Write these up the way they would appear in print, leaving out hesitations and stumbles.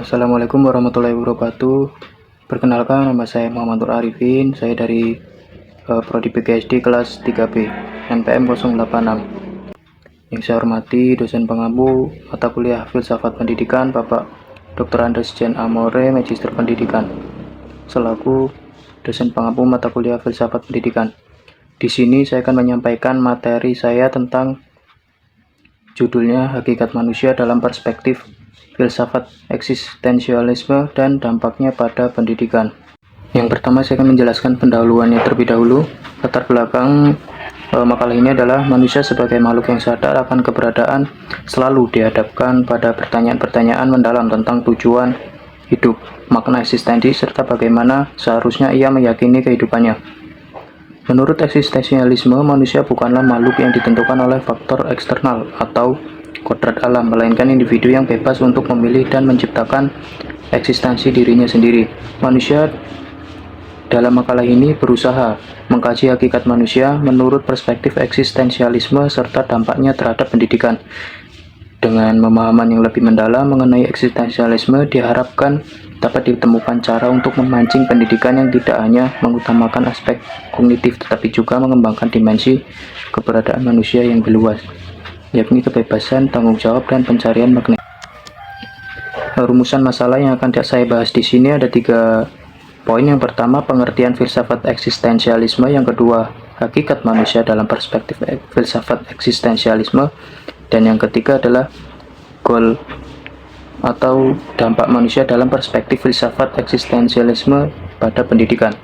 Assalamualaikum warahmatullahi wabarakatuh. Perkenalkan, nama saya Muhammad Nur Arifin. Saya dari Prodi PGSD kelas 3B NPM 086. Yang saya hormati dosen pengampu mata kuliah Filsafat Pendidikan Bapak Dr. Andes Jen Amore, Magister Pendidikan, selaku dosen pengampu mata kuliah Filsafat Pendidikan. Di sini saya akan menyampaikan materi saya tentang judulnya Hakikat Manusia dalam Perspektif Filsafat Eksistensialisme dan Dampaknya pada Pendidikan. Yang pertama, saya akan menjelaskan pendahuluannya terlebih dahulu. Latar belakang makalah ini adalah manusia sebagai makhluk yang sadar akan keberadaan selalu dihadapkan pada pertanyaan-pertanyaan mendalam tentang tujuan hidup, makna eksistensi, serta bagaimana seharusnya ia meyakini kehidupannya. Menurut eksistensialisme, manusia bukanlah makhluk yang ditentukan oleh faktor eksternal atau kodrat alam, melainkan individu yang bebas untuk memilih dan menciptakan eksistensi dirinya sendiri. Manusia dalam makalah ini berusaha mengkaji hakikat manusia menurut perspektif eksistensialisme serta dampaknya terhadap pendidikan. Dengan pemahaman yang lebih mendalam mengenai eksistensialisme, diharapkan dapat ditemukan cara untuk memancing pendidikan yang tidak hanya mengutamakan aspek kognitif, tetapi juga mengembangkan dimensi keberadaan manusia yang lebih luas, yakni kebebasan, tanggung jawab, dan pencarian makna. Rumusan masalah yang akan saya bahas di sini ada 3 poin. Yang pertama, pengertian filsafat eksistensialisme. Yang kedua, hakikat manusia dalam perspektif filsafat eksistensialisme. Dan yang ketiga adalah goal atau dampak manusia dalam perspektif filsafat eksistensialisme pada pendidikan.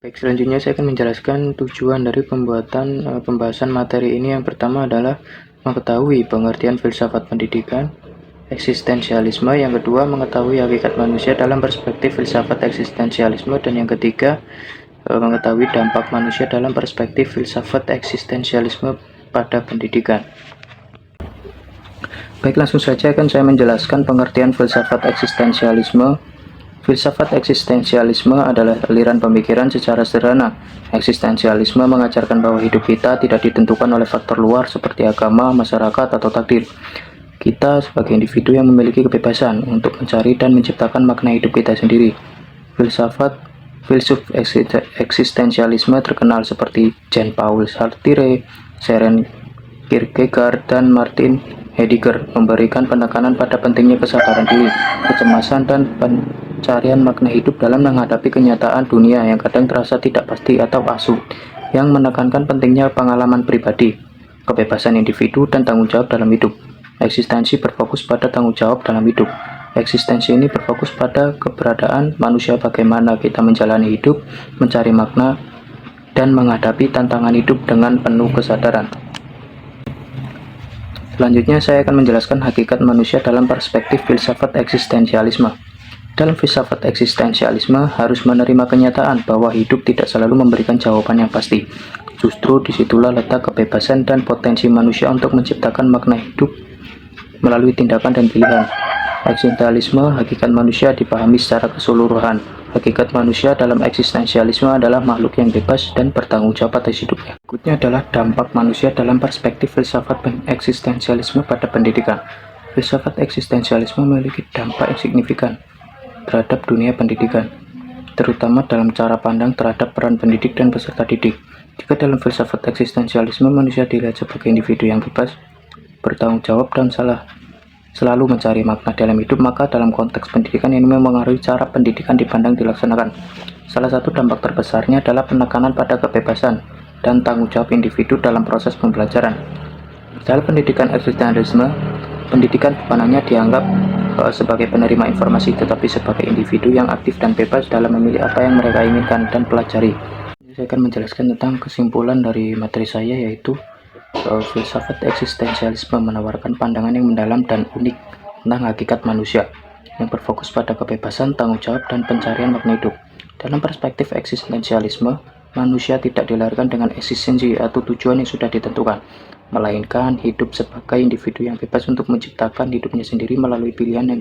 Baik, selanjutnya saya akan menjelaskan tujuan dari pembahasan materi ini. Yang pertama adalah mengetahui pengertian filsafat pendidikan eksistensialisme, yang kedua mengetahui hakikat manusia dalam perspektif filsafat eksistensialisme, dan yang ketiga mengetahui dampak manusia dalam perspektif filsafat eksistensialisme pada pendidikan. Baik, langsung saja akan saya menjelaskan pengertian filsafat eksistensialisme. Filsafat eksistensialisme adalah aliran pemikiran secara sederhana. Eksistensialisme mengajarkan bahwa hidup kita tidak ditentukan oleh faktor luar seperti agama, masyarakat, atau takdir. Kita sebagai individu yang memiliki kebebasan untuk mencari dan menciptakan makna hidup kita sendiri. Filsuf eksistensialisme terkenal seperti Jean-Paul Sartre, Søren Kierkegaard, dan Martin Heidegger memberikan penekanan pada pentingnya kesadaran diri, kecemasan, dan pencarian makna hidup dalam menghadapi kenyataan dunia yang kadang terasa tidak pasti atau asuh, yang menekankan pentingnya pengalaman pribadi, kebebasan individu, dan tanggung jawab dalam hidup. Eksistensi berfokus pada tanggung jawab dalam hidup. Eksistensi ini berfokus pada keberadaan manusia, bagaimana kita menjalani hidup, mencari makna, dan menghadapi tantangan hidup dengan penuh kesadaran. Selanjutnya saya akan menjelaskan hakikat manusia dalam perspektif filsafat eksistensialisme. Dalam filsafat eksistensialisme harus menerima kenyataan bahwa hidup tidak selalu memberikan jawaban yang pasti. Justru disitulah letak kebebasan dan potensi manusia untuk menciptakan makna hidup melalui tindakan dan pilihan. Eksistensialisme, hakikat manusia dipahami secara keseluruhan. Hakikat manusia dalam eksistensialisme adalah makhluk yang bebas dan bertanggung jawab atas hidupnya. Berikutnya adalah dampak manusia dalam perspektif filsafat eksistensialisme pada pendidikan. Filsafat eksistensialisme memiliki dampak yang signifikan terhadap dunia pendidikan, terutama dalam cara pandang terhadap peran pendidik dan peserta didik. Jika dalam filsafat eksistensialisme manusia dilihat sebagai individu yang bebas, bertanggung jawab, dan selalu mencari makna dalam hidup, maka dalam konteks pendidikan ini mempengaruhi cara pendidikan dipandang dilaksanakan. Salah satu dampak terbesarnya adalah penekanan pada kebebasan dan tanggung jawab individu dalam proses pembelajaran. Dalam pendidikan eksistensialisme, pendidikan bukan hanya dianggap sebagai penerima informasi, tetapi sebagai individu yang aktif dan bebas dalam memilih apa yang mereka inginkan dan pelajari. Saya akan menjelaskan tentang kesimpulan dari materi saya, yaitu filsafat eksistensialisme menawarkan pandangan yang mendalam dan unik tentang hakikat manusia, yang berfokus pada kebebasan, tanggung jawab, dan pencarian makna hidup. Dalam perspektif eksistensialisme, manusia tidak dilahirkan dengan eksistensi atau tujuan yang sudah ditentukan, melainkan hidup sebagai individu yang bebas untuk menciptakan hidupnya sendiri melalui pilihan yang